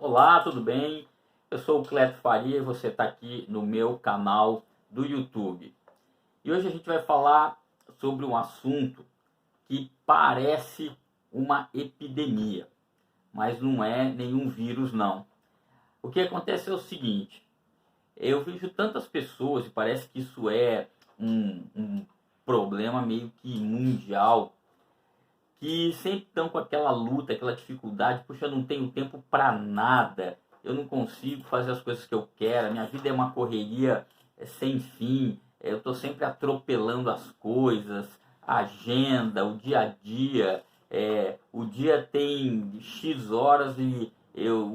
Olá, tudo bem? Eu sou o Cleto Faria e você está aqui no meu canal do YouTube. E hoje a gente vai falar sobre um assunto que parece uma epidemia, mas não é nenhum vírus não. O que acontece é o seguinte, eu vejo tantas pessoas e parece que isso é um problema meio que mundial, que sempre estão com aquela luta, aquela dificuldade, puxa, eu não tenho tempo para nada, eu não consigo fazer as coisas que eu quero, a minha vida é uma correria sem fim, eu estou sempre atropelando as coisas, a agenda, o dia a dia, o dia tem X horas e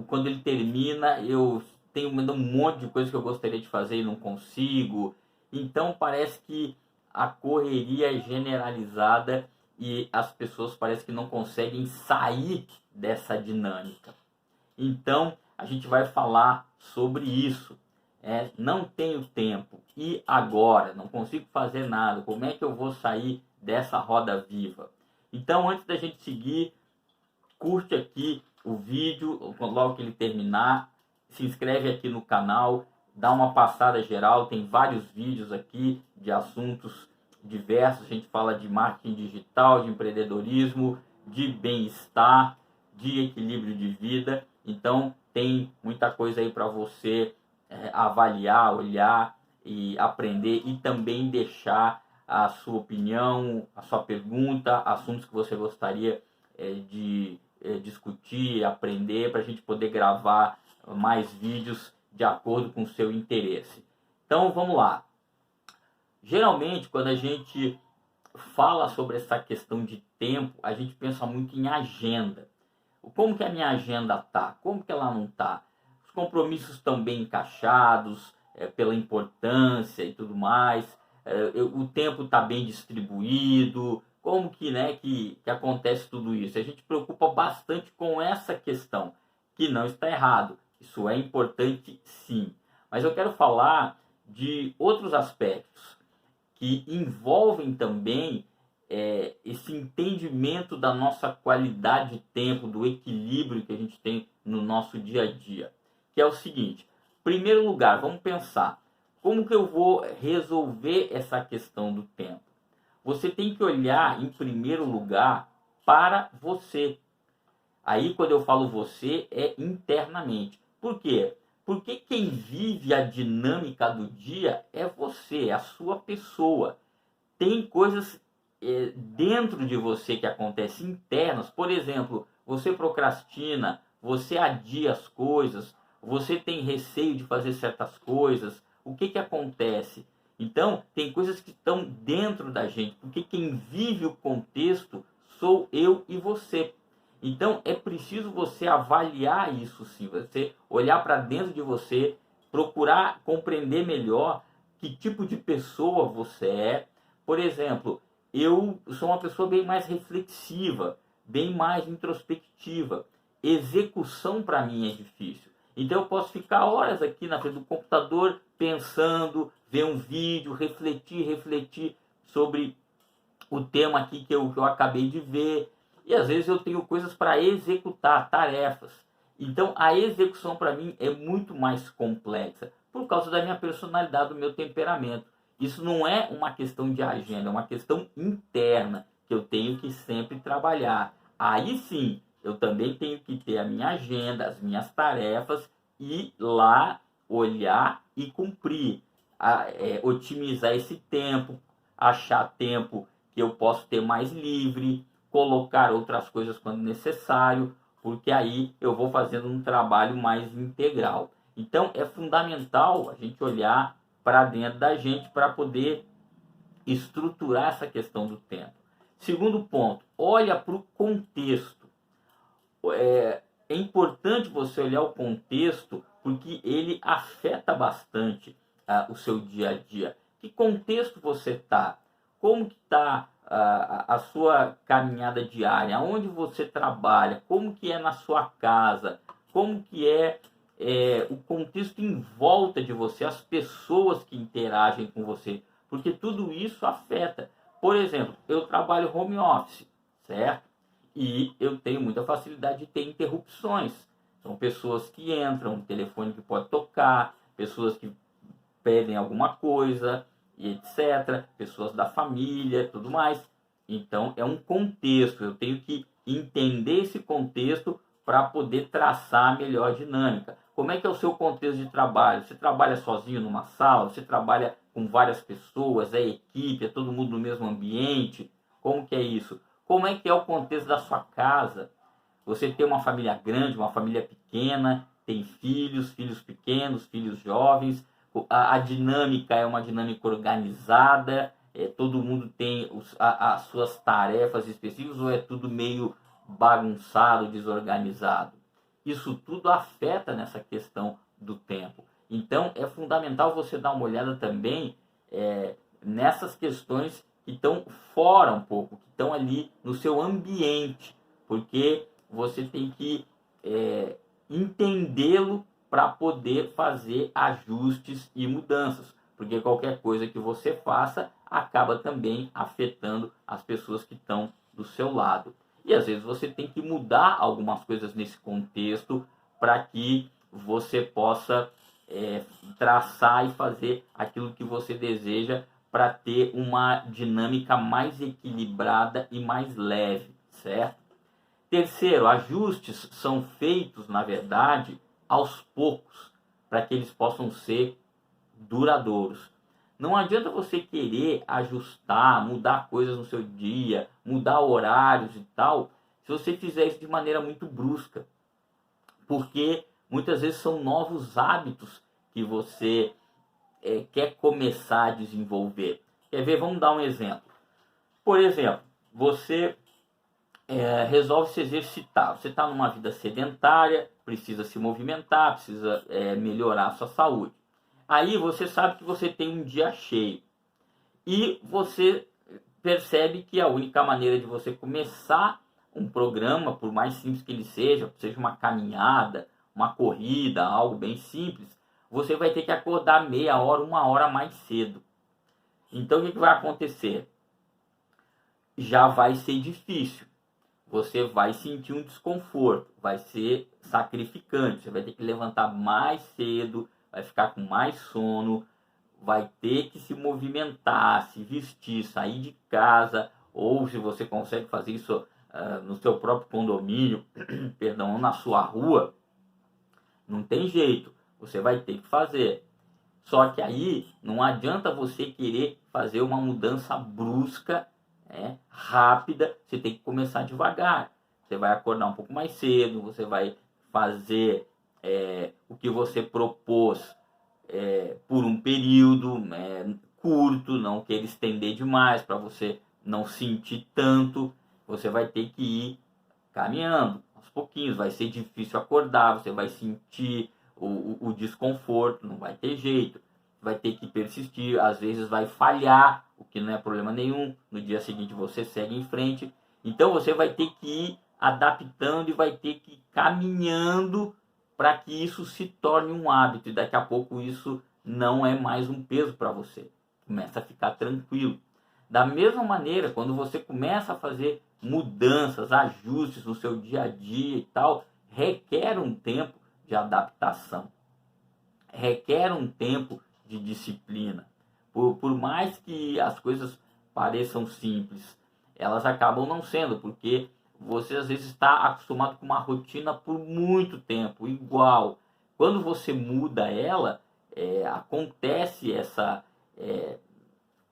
quando ele termina eu tenho um monte de coisas que eu gostaria de fazer e não consigo, então parece que a correria é generalizada e as pessoas parecem que não conseguem sair dessa dinâmica. Então, a gente vai falar sobre isso. Não tenho tempo. E agora? Não consigo fazer nada. Como é que eu vou sair dessa roda viva? Então, antes da gente seguir, curte aqui o vídeo, logo que ele terminar. Se inscreve aqui no canal. Dá uma passada geral. Tem vários vídeos aqui de assuntos diversos. A gente fala de marketing digital, de empreendedorismo, de bem-estar, de equilíbrio de vida. Então tem muita coisa aí para você avaliar, olhar e aprender, e também deixar a sua opinião, a sua pergunta, assuntos que você gostaria de discutir, aprender, para a gente poder gravar mais vídeos de acordo com o seu interesse. Então vamos lá. Geralmente, quando a gente fala sobre essa questão de tempo, a gente pensa muito em agenda. Como que a minha agenda tá? Como que ela não tá? Os compromissos estão bem encaixados, pela importância e tudo mais. O tempo está bem distribuído. Como que, que acontece tudo isso? A gente preocupa bastante com essa questão, que não está errado. Isso é importante, sim. Mas eu quero falar de outros aspectos que envolvem também esse entendimento da nossa qualidade de tempo, do equilíbrio que a gente tem no nosso dia a dia. Que é o seguinte, em primeiro lugar, vamos pensar, como que eu vou resolver essa questão do tempo? Você tem que olhar, em primeiro lugar, para você. Aí, quando eu falo você, é internamente. Por quê? Porque quem vive a dinâmica do dia é você, é a sua pessoa. Tem coisas dentro de você que acontecem internas. Por exemplo, você procrastina, você adia as coisas, você tem receio de fazer certas coisas. O que acontece? Então, tem coisas que estão dentro da gente, porque quem vive o contexto sou eu e você. Então é preciso você avaliar isso sim, você olhar para dentro de você, procurar compreender melhor que tipo de pessoa você é. Por exemplo, eu sou uma pessoa bem mais reflexiva, bem mais introspectiva. Execução para mim é difícil. Então eu posso ficar horas aqui na frente do computador pensando, ver um vídeo, refletir sobre o tema aqui que eu acabei de ver. E às vezes eu tenho coisas para executar, tarefas. Então a execução para mim é muito mais complexa, por causa da minha personalidade, do meu temperamento. Isso não é uma questão de agenda, é uma questão interna que eu tenho que sempre trabalhar. Aí sim, eu também tenho que ter a minha agenda, as minhas tarefas, e lá olhar e cumprir. Otimizar esse tempo, achar tempo que eu posso ter mais livre, colocar outras coisas quando necessário, porque aí eu vou fazendo um trabalho mais integral. Então é fundamental a gente olhar para dentro da gente para poder estruturar essa questão do tempo. Segundo ponto, olha para o contexto. É importante você olhar o contexto porque ele afeta bastante o seu dia a dia. Que contexto você está? Como que está a sua caminhada diária? Onde você trabalha? Como que é na sua casa? Como que é o contexto em volta de você, as pessoas que interagem com você? Porque tudo isso afeta. Por exemplo, eu trabalho home office, certo? E eu tenho muita facilidade de ter interrupções. São pessoas que entram, um telefone que pode tocar, pessoas que pedem alguma coisa, e etc. Pessoas da família, tudo mais. Então, é um contexto. Eu tenho que entender esse contexto para poder traçar a melhor dinâmica. Como é que é o seu contexto de trabalho? Você trabalha sozinho numa sala? Você trabalha com várias pessoas? É equipe? É todo mundo no mesmo ambiente? Como que é isso? Como é que é o contexto da sua casa? Você tem uma família grande, uma família pequena, tem filhos, filhos pequenos, filhos jovens. A dinâmica é uma dinâmica organizada, todo mundo tem as suas tarefas específicas ou é tudo meio bagunçado, desorganizado? Isso tudo afeta nessa questão do tempo. Então é fundamental você dar uma olhada também nessas questões que estão fora um pouco, que estão ali no seu ambiente, porque você tem que entendê-lo para poder fazer ajustes e mudanças, porque qualquer coisa que você faça acaba também afetando as pessoas que estão do seu lado. E às vezes você tem que mudar algumas coisas nesse contexto para que você possa traçar e fazer aquilo que você deseja para ter uma dinâmica mais equilibrada e mais leve, certo? Terceiro, ajustes são feitos, na verdade, aos poucos, para que eles possam ser duradouros. Não adianta você querer ajustar, mudar coisas no seu dia, mudar horários e tal, se você fizer isso de maneira muito brusca. Porque muitas vezes são novos hábitos que você quer começar a desenvolver. Quer ver? Vamos dar um exemplo. Por exemplo, você resolve se exercitar. Você está numa vida sedentária, precisa se movimentar, precisa melhorar a sua saúde. Aí você sabe que você tem um dia cheio. E você percebe que a única maneira de você começar um programa, por mais simples que ele seja uma caminhada, uma corrida, algo bem simples, você vai ter que acordar meia hora, uma hora mais cedo. Então o que vai acontecer? Já vai ser difícil. Você vai sentir um desconforto, vai ser sacrificante, você vai ter que levantar mais cedo, vai ficar com mais sono, vai ter que se movimentar, se vestir, sair de casa, ou se você consegue fazer isso no seu próprio condomínio, perdão, ou na sua rua, não tem jeito, você vai ter que fazer. Só que aí não adianta você querer fazer uma mudança brusca, rápida, você tem que começar devagar. Você vai acordar um pouco mais cedo, você vai fazer o que você propôs por um período curto, não queira estender demais para você não sentir tanto. Você vai ter que ir caminhando aos pouquinhos, vai ser difícil acordar, você vai sentir o desconforto, não vai ter jeito, vai ter que persistir, às vezes vai falhar, o que não é problema nenhum, no dia seguinte você segue em frente. Então você vai ter que ir adaptando e vai ter que ir caminhando para que isso se torne um hábito, e daqui a pouco isso não é mais um peso para você, começa a ficar tranquilo. Da mesma maneira, quando você começa a fazer mudanças, ajustes no seu dia a dia e tal, requer um tempo de adaptação, requer um tempo de disciplina. Por mais que as coisas pareçam simples, elas acabam não sendo, porque você às vezes está acostumado com uma rotina por muito tempo, igual. Quando você muda ela, acontece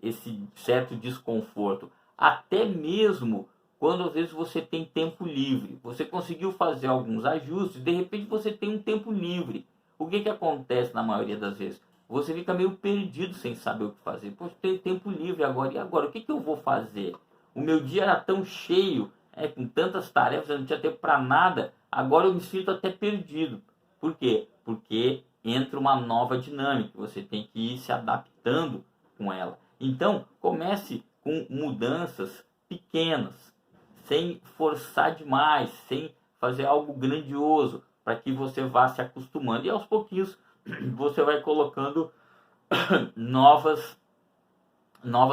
esse certo desconforto. Até mesmo quando às vezes você tem tempo livre. Você conseguiu fazer alguns ajustes, de repente você tem um tempo livre. O que acontece na maioria das vezes? Você fica meio perdido sem saber o que fazer. Poxa, tenho tempo livre agora, e agora? O que eu vou fazer? O meu dia era tão cheio, com tantas tarefas, eu não tinha tempo para nada. Agora eu me sinto até perdido. Por quê? Porque entra uma nova dinâmica. Você tem que ir se adaptando com ela. Então, comece com mudanças pequenas, sem forçar demais, sem fazer algo grandioso, para que você vá se acostumando. E aos pouquinhos você vai colocando novas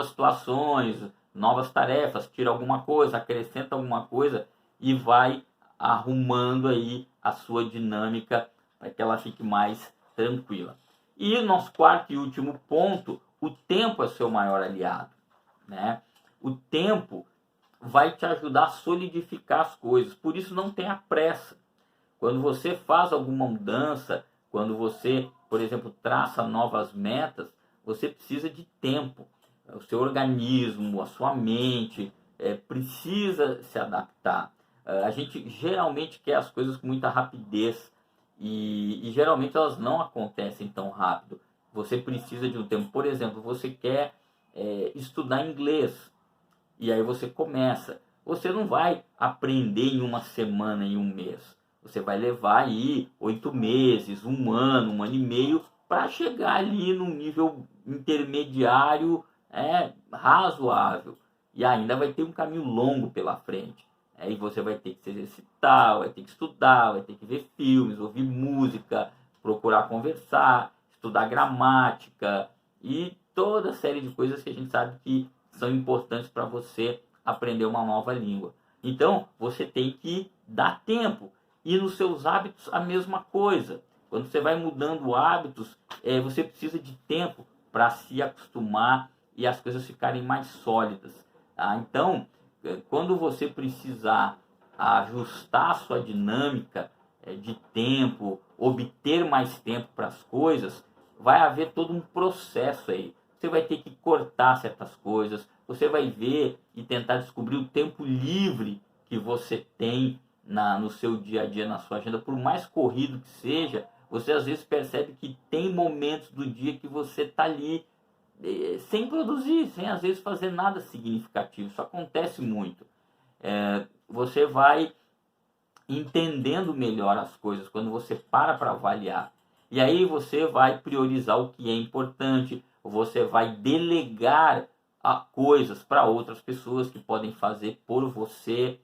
situações, novas tarefas, tira alguma coisa, acrescenta alguma coisa e vai arrumando aí a sua dinâmica para que ela fique mais tranquila. E o nosso quarto e último ponto, o tempo é seu maior aliado, né? O tempo vai te ajudar a solidificar as coisas, por isso não tenha pressa. Quando você faz alguma mudança, quando você, por exemplo, traça novas metas, você precisa de tempo. O seu organismo, a sua mente, precisa se adaptar. A gente geralmente quer as coisas com muita rapidez e geralmente elas não acontecem tão rápido. Você precisa de um tempo. Por exemplo, você quer estudar inglês e aí você começa. Você não vai aprender em uma semana, em um mês. Você vai levar aí 8 meses, um ano e meio para chegar ali num nível intermediário razoável. E ainda vai ter um caminho longo pela frente. Aí você vai ter que se exercitar, vai ter que estudar, vai ter que ver filmes, ouvir música, procurar conversar, estudar gramática e toda série de coisas que a gente sabe que são importantes para você aprender uma nova língua. Então, você tem que dar tempo. E nos seus hábitos, a mesma coisa. Quando você vai mudando hábitos, você precisa de tempo para se acostumar e as coisas ficarem mais sólidas. Tá? Então, quando você precisar ajustar a sua dinâmica de tempo, obter mais tempo para as coisas, vai haver todo um processo aí. Você vai ter que cortar certas coisas, você vai ver e tentar descobrir o tempo livre que você tem no seu dia a dia, na sua agenda. Por mais corrido que seja, você às vezes percebe que tem momentos do dia que você está ali sem produzir, sem às vezes fazer nada significativo. Isso acontece muito. Você vai entendendo melhor as coisas quando você para avaliar. E aí você vai priorizar o que é importante, você vai delegar coisas para outras pessoas que podem fazer por você.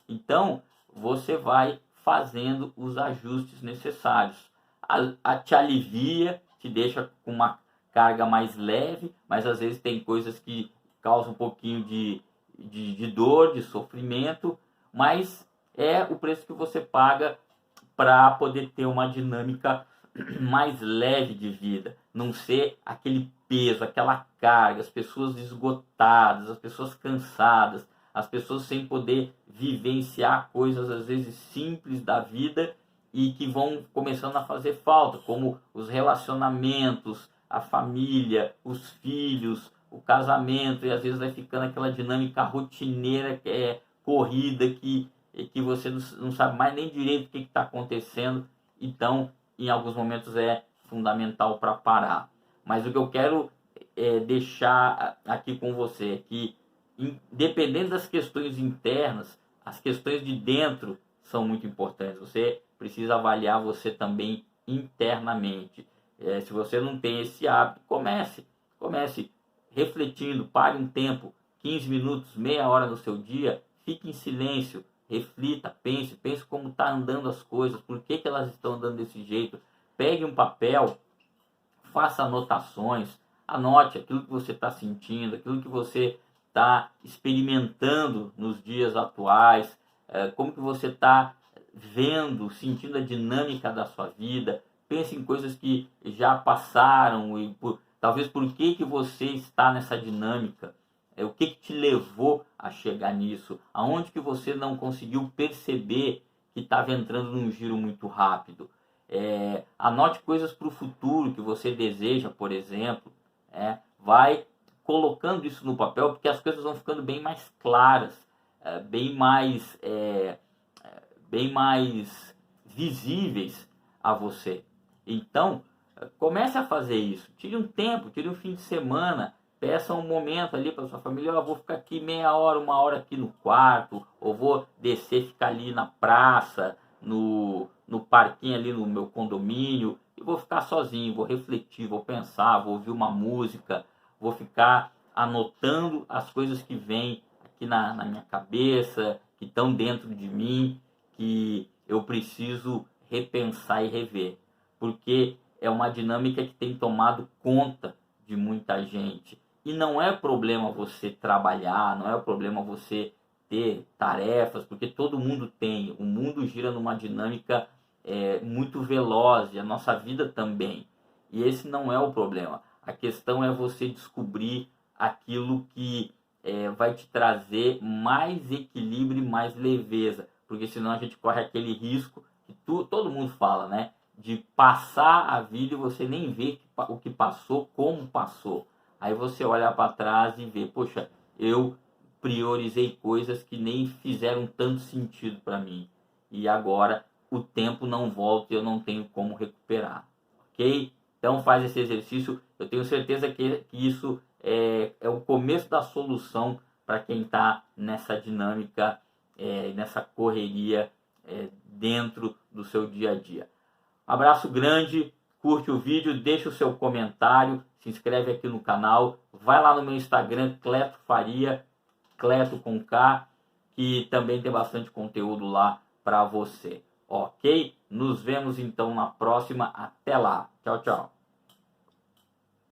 Então, você vai fazendo os ajustes necessários. Te alivia, te deixa com uma carga mais leve, mas às vezes tem coisas que causam um pouquinho de dor, de sofrimento, mas é o preço que você paga para poder ter uma dinâmica mais leve de vida, não ser aquele peso, aquela carga, as pessoas esgotadas, as pessoas cansadas, as pessoas sem poder vivenciar coisas às vezes simples da vida e que vão começando a fazer falta, como os relacionamentos, a família, os filhos, o casamento, e às vezes vai ficando aquela dinâmica rotineira que é corrida, que você não sabe mais nem direito o que está acontecendo. Então, em alguns momentos é fundamental para parar. Mas o que eu quero deixar aqui com você é que, independente das questões internas, as questões de dentro são muito importantes. Você precisa avaliar você também internamente. Se você não tem esse hábito, comece refletindo, pare um tempo, 15 minutos, meia hora no seu dia, fique em silêncio, reflita, pense como está andando as coisas, por que elas estão andando desse jeito. Pegue um papel, faça anotações, anote aquilo que você está sentindo, aquilo que você está experimentando nos dias atuais, como que você está vendo, sentindo a dinâmica da sua vida. Pense em coisas que já passaram e talvez por que você está nessa dinâmica. O que te levou a chegar nisso? Aonde que você não conseguiu perceber que estava entrando num giro muito rápido? Anote coisas para o futuro que você deseja, por exemplo. Vai colocando isso no papel, porque as coisas vão ficando bem mais claras, bem mais visíveis a você. Então, comece a fazer isso. Tire um tempo, tire um fim de semana. Peça um momento ali para sua família. Eu vou ficar aqui meia hora, uma hora aqui no quarto, ou vou descer, ficar ali na praça, no parquinho ali no meu condomínio, e vou ficar sozinho, vou refletir, vou pensar, vou ouvir uma música, vou ficar anotando as coisas que vêm aqui na minha cabeça, que estão dentro de mim, que eu preciso repensar e rever, porque é uma dinâmica que tem tomado conta de muita gente. E não é problema você trabalhar, não é problema você ter tarefas, porque todo mundo tem. O mundo gira numa dinâmica muito veloz, e a nossa vida também. E esse não é o problema. A questão é você descobrir aquilo que vai te trazer mais equilíbrio e mais leveza, porque senão a gente corre aquele risco que todo mundo fala, né? De passar a vida e você nem vê o que passou, como passou. Aí você olha para trás e vê, poxa, eu priorizei coisas que nem fizeram tanto sentido para mim. E agora o tempo não volta e eu não tenho como recuperar. Ok? Então faz esse exercício. Eu tenho certeza que isso é o começo da solução para quem está nessa dinâmica, nessa correria dentro do seu dia a dia. Abraço grande, curte o vídeo, deixa o seu comentário, se inscreve aqui no canal, vai lá no meu Instagram, Cleto Faria, Cleto com K, que também tem bastante conteúdo lá para você, ok? Nos vemos então na próxima, até lá, tchau, tchau.